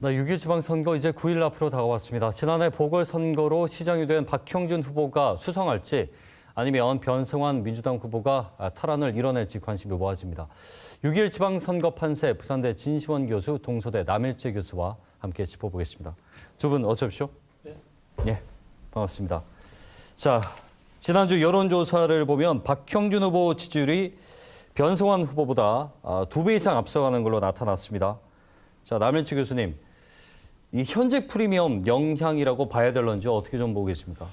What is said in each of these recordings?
네, 6.1 지방선거 이제 9일 앞으로 다가왔습니다. 지난해 보궐선거로 시장이 된 박형준 후보가 수성할지 아니면 변성환 민주당 후보가 탈환을 이뤄낼지 관심이 모아집니다. 6.1 지방선거 판세 부산대 진시원 교수, 동서대 남일재 교수와 함께 짚어보겠습니다. 두 분 어서 오십시오. 네, 반갑습니다. 자, 지난주 여론조사를 보면 박형준 후보 지지율이 변성환 후보보다 2배 이상 앞서가는 걸로 나타났습니다. 자, 남일재 교수님, 이 현직 프리미엄 영향이라고 봐야 될런지 어떻게 좀 보고 계십니까?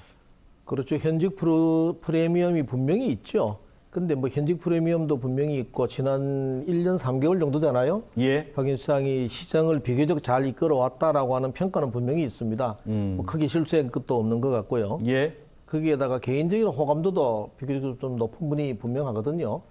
그렇죠. 현직 프리미엄이 분명히 있죠. 근데 뭐 현직 프리미엄도 분명히 있고 지난 1년 3개월 정도 되나요? 예. 박윤 시장이 시장을 비교적 잘 이끌어왔다라고 하는 평가는 분명히 있습니다. 뭐 크게 실수한 것도 없는 것 같고요. 예. 거기에다가 개인적인 호감도도 비교적 좀 높은 분이 분명하거든요.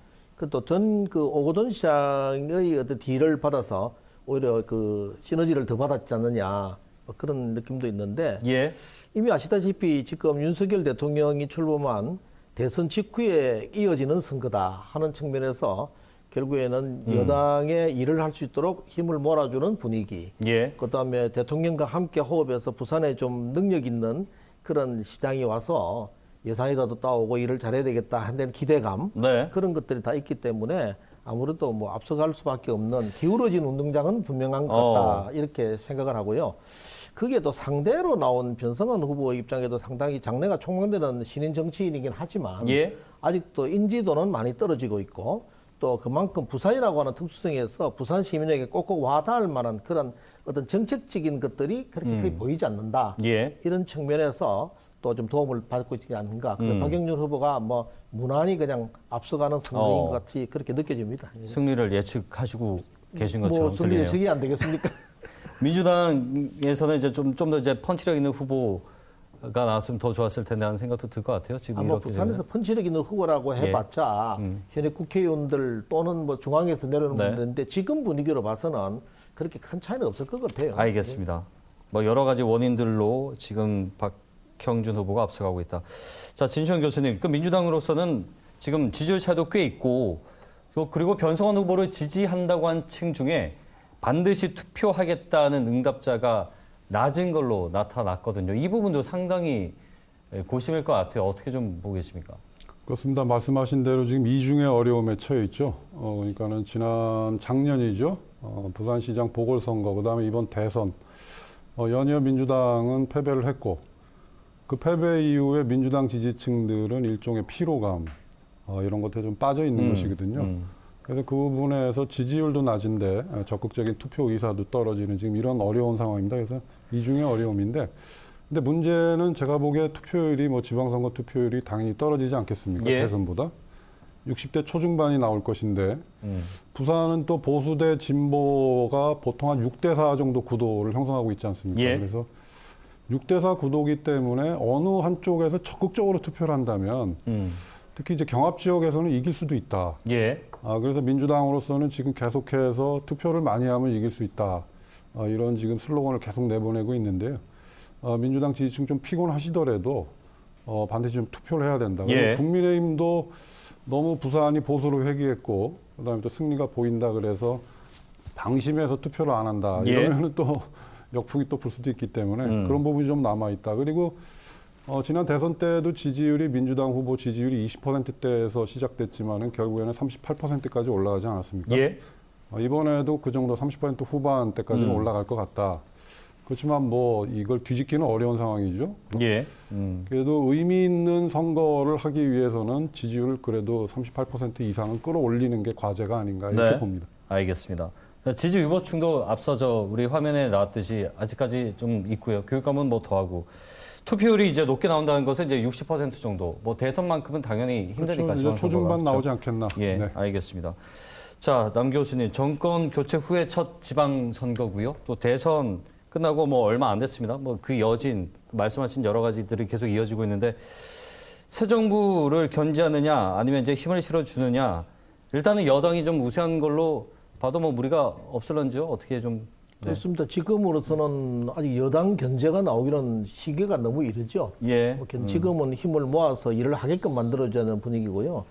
또 전 오거돈 시장의 어떤 딜을 받아서 오히려 그 시너지를 더 받았지 않느냐 뭐 그런 느낌도 있는데 예. 이미 아시다시피 지금 윤석열 대통령이 출범한 대선 직후에 이어지는 선거다 하는 측면에서 결국에는 여당의 일을 할 수 있도록 힘을 몰아주는 분위기. 예. 그다음에 대통령과 함께 호흡해서 부산에 좀 능력 있는 그런 시장이 와서 예산이라도 따오고 일을 잘해야 되겠다 하는 기대감. 네. 그런 것들이 다 있기 때문에 아무래도 뭐 앞서갈 수밖에 없는 기울어진 운동장은 분명한 것 같다 이렇게 생각을 하고요. 그게 또 상대로 나온 변성환 후보 입장에도 상당히 장래가 촉망되는 신인 정치인이긴 하지만 예. 아직도 인지도는 많이 떨어지고 있고 또 그만큼 부산이라고 하는 특수성에서 부산 시민에게 꼭꼭 와닿을 만한 그런 어떤 정책적인 것들이 그렇게 크게 보이지 않는다. 예. 이런 측면에서 또 좀 도움을 받고 있지 않는가. 박영준 후보가 뭐 무난히 그냥 앞서가는 선거인 것 같이 그렇게 느껴집니다. 승리를 예측하시고 계신 것처럼 뭐 승리 들리네요. 예측이 안 되겠습니까? 민주당에서는 이제 좀 더 이제 펀치력 있는 후보가 나왔으면 더 좋았을 텐데 하는 생각도 들 것 같아요. 지금 아마 이렇게 부산에서 되면. 펀치력 있는 후보라고 해봤자 현역 국회의원들 또는 뭐 중앙에서 내려오는 네. 분들인데 지금 분위기로 봐서는 그렇게 큰 차이는 없을 것 같아요. 알겠습니다. 뭐 여러 가지 원인들로 지금 박형준 후보가 앞서가고 있다. 자, 진시원 교수님, 그 민주당으로서는 지금 지지율 차이도 꽤 있고 그리고 변성환 후보를 지지한다고 한 층 중에 반드시 투표하겠다는 응답자가 낮은 걸로 나타났거든요. 이 부분도 상당히 고심일 것 같아요. 어떻게 좀 보고 계십니까? 그렇습니다. 말씀하신 대로 지금 이중의 어려움에 처해 있죠. 그러니까는 작년이죠. 부산시장 보궐선거, 그다음에 이번 대선. 연이어 민주당은 패배를 했고, 그 패배 이후에 민주당 지지층들은 일종의 피로감, 이런 것에 좀 빠져 있는 것이거든요. 그래서 그 부분에서 지지율도 낮은데 적극적인 투표 의사도 떨어지는 지금 이런 어려운 상황입니다. 그래서 이중의 어려움인데, 근데 문제는 제가 보기에 투표율이 뭐 지방선거 투표율이 당연히 떨어지지 않겠습니까? 예. 대선보다 60대 초중반이 나올 것인데 부산은 또 보수 대 진보가 보통 한 6대 4 정도 구도를 형성하고 있지 않습니까? 예. 그래서 6대 4 구도기 때문에 어느 한쪽에서 적극적으로 투표를 한다면 특히 이제 경합 지역에서는 이길 수도 있다. 예. 그래서 민주당으로서는 지금 계속해서 투표를 많이 하면 이길 수 있다. 이런 지금 슬로건을 계속 내보내고 있는데요. 민주당 지지층 좀 피곤하시더라도 반드시 좀 투표를 해야 된다. 예. 국민의힘도 너무 부산이 보수로 회귀했고 그다음에 또 승리가 보인다 그래서 방심해서 투표를 안 한다. 예. 이러면 또 역풍이 또 불 수도 있기 때문에 그런 부분이 좀 남아 있다. 그리고 지난 대선 때도 지지율이 민주당 후보 지지율이 20%대에서 시작됐지만은 결국에는 38%까지 올라가지 않았습니까? 예. 이번에도 그 정도 30% 후반대까지는 올라갈 것 같다. 그렇지만 뭐 이걸 뒤집기는 어려운 상황이죠. 예. 그래도 의미 있는 선거를 하기 위해서는 지지율을 그래도 38% 이상은 끌어올리는 게 과제가 아닌가 이렇게 네. 봅니다. 알겠습니다. 지지 유보층도 앞서서 우리 화면에 나왔듯이 아직까지 좀 있고요. 교육감은 뭐 더하고. 투표율이 이제 높게 나온다는 것은 이제 60% 정도. 뭐 대선만큼은 당연히 힘드니까. 그렇죠. 이제 초중반 그렇죠? 나오지 않겠나. 예, 네. 알겠습니다. 자, 남 교수님, 정권 교체 후에 첫 지방선거고요. 또 대선 끝나고 뭐 얼마 안 됐습니다. 뭐 그 여진, 말씀하신 여러 가지들이 계속 이어지고 있는데 새 정부를 견제하느냐 아니면 이제 힘을 실어주느냐 일단은 여당이 좀 우세한 걸로 봐도 뭐 무리가 없을런지요? 어떻게 좀. 네. 그렇습니다. 지금으로서는 아직 여당 견제가 나오기는 시기가 너무 이르죠. 예. 지금은 힘을 모아서 일을 하게끔 만들어줘야 하는 분위기고요.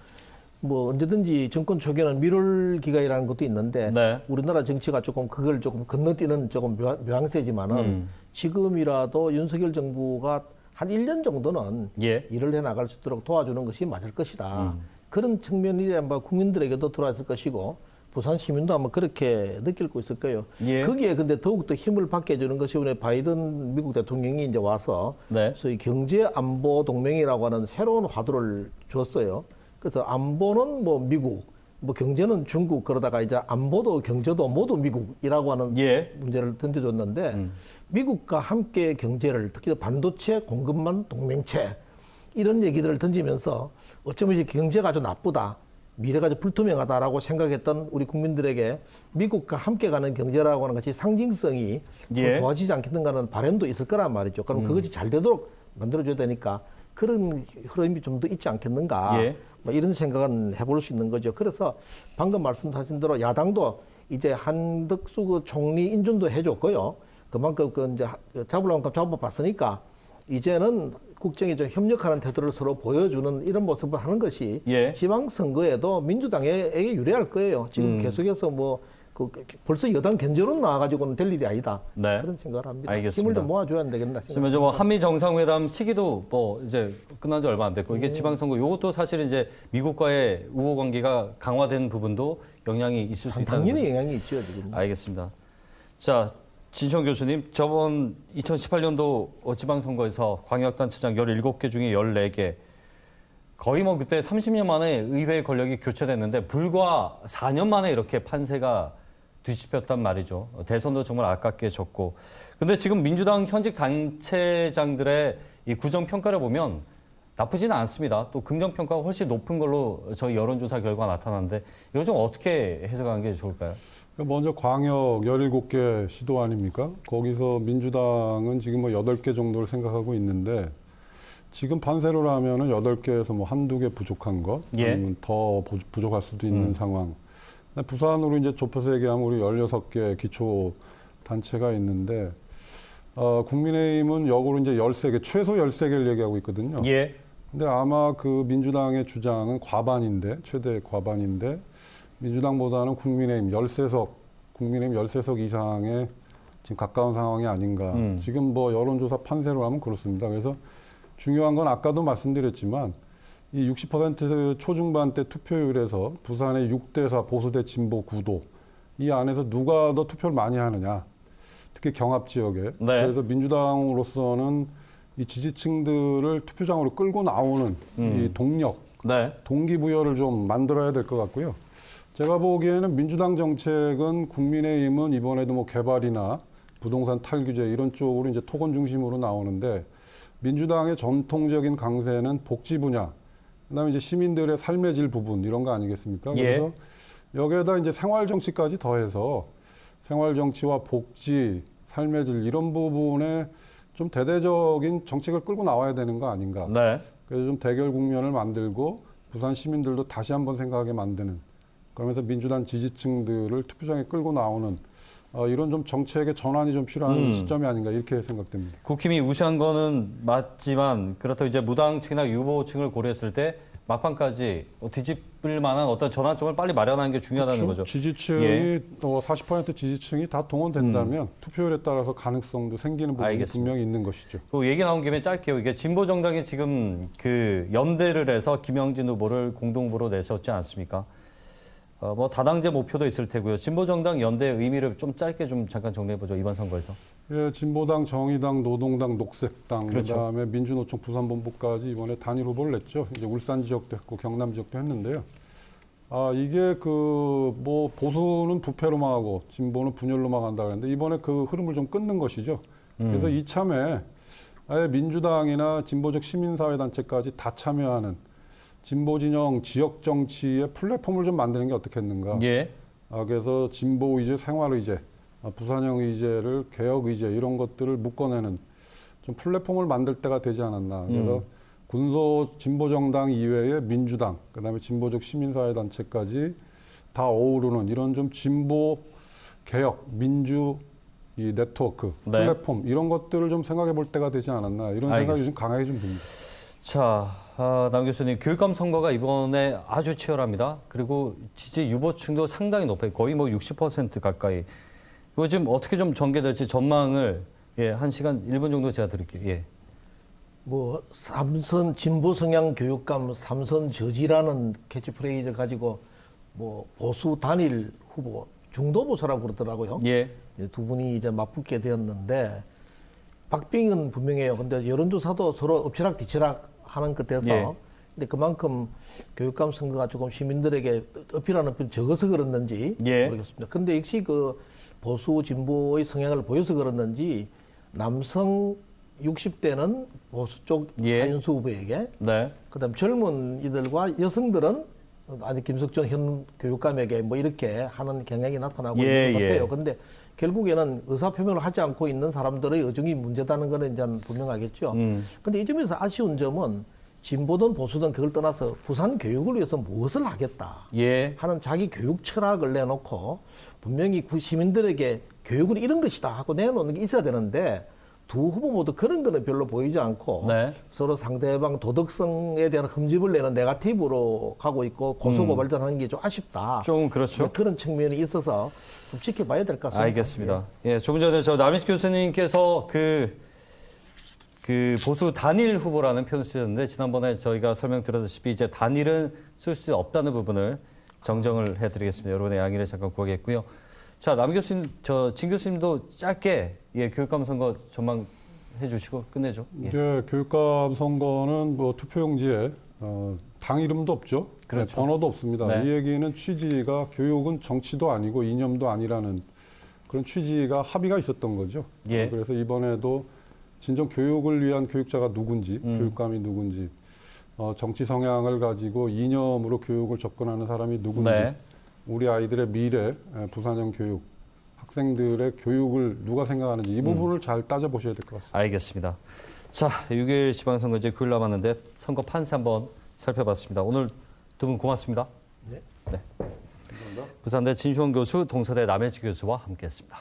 뭐 언제든지 정권 초기에는 밀월 기간이라는 것도 있는데 네. 우리나라 정치가 조금 그걸 조금 건너뛰는 조금 묘항세지만은 지금이라도 윤석열 정부가 한 1년 정도는 예. 일을 해 나갈 수 있도록 도와주는 것이 맞을 것이다. 그런 측면이 아마 국민들에게도 들어왔을 것이고 부산 시민도 아마 그렇게 느낄 거 있을 거예요. 예. 거기에 근데 더욱더 힘을 받게 해주는 것이 이번에 바이든 미국 대통령이 이제 와서 네. 소위 경제 안보 동맹이라고 하는 새로운 화두를 줬어요. 그래서 안보는 뭐 미국, 뭐 경제는 중국 그러다가 이제 안보도 경제도 모두 미국이라고 하는 예. 문제를 던져줬는데 미국과 함께 경제를 특히 반도체 공급망 동맹체 이런 얘기들을 던지면서 어쩌면 이제 경제가 아주 나쁘다. 미래가 아주 불투명하다라고 생각했던 우리 국민들에게 미국과 함께 가는 경제라고 하는 것이 상징성이 더 예. 좋아지지 않겠는가 하는 바람도 있을 거란 말이죠. 그럼 그것이 잘 되도록 만들어줘야 되니까 그런 흐름이 좀 더 있지 않겠는가. 예. 뭐 이런 생각은 해볼 수 있는 거죠. 그래서 방금 말씀하신 대로 야당도 이제 한덕수 그 총리 인준도 해줬고요. 그만큼 그 이제 잡으려면 잡아봤으니까 이제는 국정에 좀 협력하는 태도를 서로 보여주는 이런 모습을 하는 것이 예. 지방선거에도 민주당에게 유리할 거예요. 지금 계속해서 뭐 벌써 여당 견제론 나와가지고는 될 일이 아니다. 네. 그런 생각을 합니다. 알겠습니다. 힘을 좀 모아줘야 되겠나 지금 생각합니다. 이제 뭐 한미 정상회담 시기도 뭐 이제 끝난 지 얼마 안 됐고 이게 지방선거 요것도 사실 이제 미국과의 우호 관계가 강화된 부분도 영향이 있을 수 있다는 당연히 거죠. 영향이 있죠. 지금. 알겠습니다. 자, 진시황 교수님, 저번 2018년도 지방선거에서 광역단체장 17개 중에 14개, 거의 뭐 그때 30년 만에 의회 권력이 교체됐는데 불과 4년 만에 이렇게 판세가 뒤집혔단 말이죠. 대선도 정말 아깝게 졌고. 근데 지금 민주당 현직 단체장들의 이 구정 평가를 보면 나쁘지는 않습니다. 또 긍정 평가가 훨씬 높은 걸로 저희 여론조사 결과 나타났는데 이거 좀 어떻게 해석하는 게 좋을까요? 먼저 광역 17개 시도 아닙니까? 거기서 민주당은 지금 뭐 8개 정도를 생각하고 있는데 지금 판세로라면은 8개에서 뭐 한두 개 부족한 것, 예. 아니면 더 부족할 수도 있는 상황. 부산으로 이제 좁혀서 얘기하면 우리 16개 기초 단체가 있는데, 국민의힘은 역으로 이제 13개, 최소 13개를 얘기하고 있거든요. 예. 근데 아마 그 민주당의 주장은 과반인데, 최대 과반인데, 민주당보다는 국민의힘 13석 이상에 지금 가까운 상황이 아닌가. 지금 뭐 여론조사 판세로 하면 그렇습니다. 그래서 중요한 건 아까도 말씀드렸지만, 이 60% 초중반대 투표율에서 부산의 6대4 보수 대 진보 구도 이 안에서 누가 더 투표를 많이 하느냐, 특히 경합 지역에. 네. 그래서 민주당으로서는 이 지지층들을 투표장으로 끌고 나오는 이 동력, 네. 동기부여를 좀 만들어야 될 것 같고요. 제가 보기에는 민주당 정책은 국민의힘은 이번에도 뭐 개발이나 부동산 탈규제 이런 쪽으로 이제 토건 중심으로 나오는데, 민주당의 전통적인 강세는 복지 분야, 그다음에 이제 시민들의 삶의 질 부분 이런 거 아니겠습니까? 예. 그래서 여기에다 이제 생활 정치까지 더해서 생활 정치와 복지, 삶의 질 이런 부분에 좀 대대적인 정책을 끌고 나와야 되는 거 아닌가? 네. 그래서 좀 대결 국면을 만들고 부산 시민들도 다시 한번 생각하게 만드는, 그러면서 민주당 지지층들을 투표장에 끌고 나오는 이런 좀 정책의 전환이 좀 필요한 시점이 아닌가 이렇게 생각됩니다. 국힘이 우세한 거는 맞지만 그렇다고 이제 무당 층이나 유보층을 고려했을 때 막판까지 뒤집을 만한 어떤 전환점을 빨리 마련하는 게 중요하다는 그렇죠? 거죠. 지지층이 예. 40% 지지층이 다 동원된다면 투표율에 따라서 가능성도 생기는 부분이 알겠습니다. 분명히 있는 것이죠. 그 얘기 나온 김에 짧게요. 이게 진보 정당이 지금 그 연대를 해서 김영진 후보를 공동 후보로 내셨지 않습니까? 뭐 다당제 목표도 있을 테고요. 진보 정당 연대의 의미를 좀 짧게 좀 잠깐 정리해 보죠. 이번 선거에서. 예, 진보당, 정의당, 노동당, 녹색당, 그렇죠. 그다음에 민주노총 부산본부까지 이번에 단일 후보를 냈죠. 이제 울산 지역도 했고 경남 지역도 했는데요. 이게 그 뭐 보수는 부패로만 하고 진보는 분열로만 간다 그랬는데 이번에 그 흐름을 좀 끊는 것이죠. 그래서 이참에 아예 민주당이나 진보적 시민사회단체까지 다 참여하는 진보 진영 지역 정치의 플랫폼을 좀 만드는 게 어떻겠는가. 예. 그래서 진보 의제, 생활 의제, 부산형 의제를 개혁 의제 이런 것들을 묶어내는 좀 플랫폼을 만들 때가 되지 않았나. 그래서 군소 진보 정당 이외의 민주당, 그다음에 진보적 시민사회 단체까지 다 어우르는 이런 좀 진보 개혁, 민주 이 네트워크, 네. 플랫폼 이런 것들을 좀 생각해 볼 때가 되지 않았나. 이런 생각이 좀 강하게 좀 듭니다. 자. 남 교수님, 교육감 선거가 이번에 아주 치열합니다. 그리고 지지 유보층도 상당히 높아요. 거의 뭐 60% 가까이. 이거 지금 어떻게 좀 전개될지 전망을 예, 1시간 1분 정도 제가 드릴게요. 예. 뭐 삼선 진보 성향 교육감 삼선 저지라는 캐치프레이즈 가지고 뭐 보수 단일 후보 중도 보수라고 그러더라고요. 예. 두 분이 이제 맞붙게 되었는데 박빙은 분명해요. 근데 여론조사도 서로 엎치락뒤치락 하는 끝에서 예. 근데 그만큼 교육감 선거가 조금 시민들에게 어필하는 편 적어서 그렇는지 예. 모르겠습니다. 근데 역시 그 보수 진보의 성향을 보여서 그렇는지 남성 60대는 보수 쪽 예. 한윤수 후보에게 네. 그다음 젊은 이들과 여성들은 아직 김석준 현 교육감에게 뭐 이렇게 하는 경향이 나타나고 예, 있는 것 같아요. 예. 근데 결국에는 의사표명을 하지 않고 있는 사람들의 의중이 문제다는 거는 이제 분명하겠죠. 근데 이 점에서 아쉬운 점은 진보든 보수든 그걸 떠나서 부산 교육을 위해서 무엇을 하겠다 예. 하는 자기 교육 철학을 내놓고 분명히 시민들에게 교육은 이런 것이다 하고 내놓는 게 있어야 되는데 두 후보 모두 그런 거는 별로 보이지 않고 네. 서로 상대방 도덕성에 대한 흠집을 내는 네거티브로 가고 있고 고소고발전 하는 게 좀 아쉽다. 좀 그렇죠. 그런 측면이 있어서 좀 지켜봐야 될 것 같습니다. 알겠습니다. 예, 조금 전에 저 남인식 교수님께서 그 보수 단일 후보라는 표현을 쓰셨는데 지난번에 저희가 설명드렸다시피 이제 단일은 쓸 수 없다는 부분을 정정을 해드리겠습니다. 여러분의 양해를 잠깐 구하겠고요. 자, 남 교수님, 진 교수님도 짧게 예, 교육감 선거 전망해 주시고 끝내죠. 예. 이제 교육감 선거는 뭐 투표용지에 당 이름도 없죠. 그렇죠. 번호도 없습니다. 네. 이 얘기는 취지가 교육은 정치도 아니고 이념도 아니라는 그런 취지가 합의가 있었던 거죠. 예. 그래서 이번에도 진정 교육을 위한 교육자가 누군지, 교육감이 누군지, 정치 성향을 가지고 이념으로 교육을 접근하는 사람이 누군지, 네. 우리 아이들의 미래, 부산형 교육, 학생들의 교육을 누가 생각하는지 이 부분을 잘 따져보셔야 될 것 같습니다. 알겠습니다. 자, 6일 지방선거 이제 9일 남았는데 선거 판세 한번 살펴봤습니다. 오늘 두 분 고맙습니다. 네. 부산대 진시원 교수, 동서대 남혜지 교수와 함께했습니다.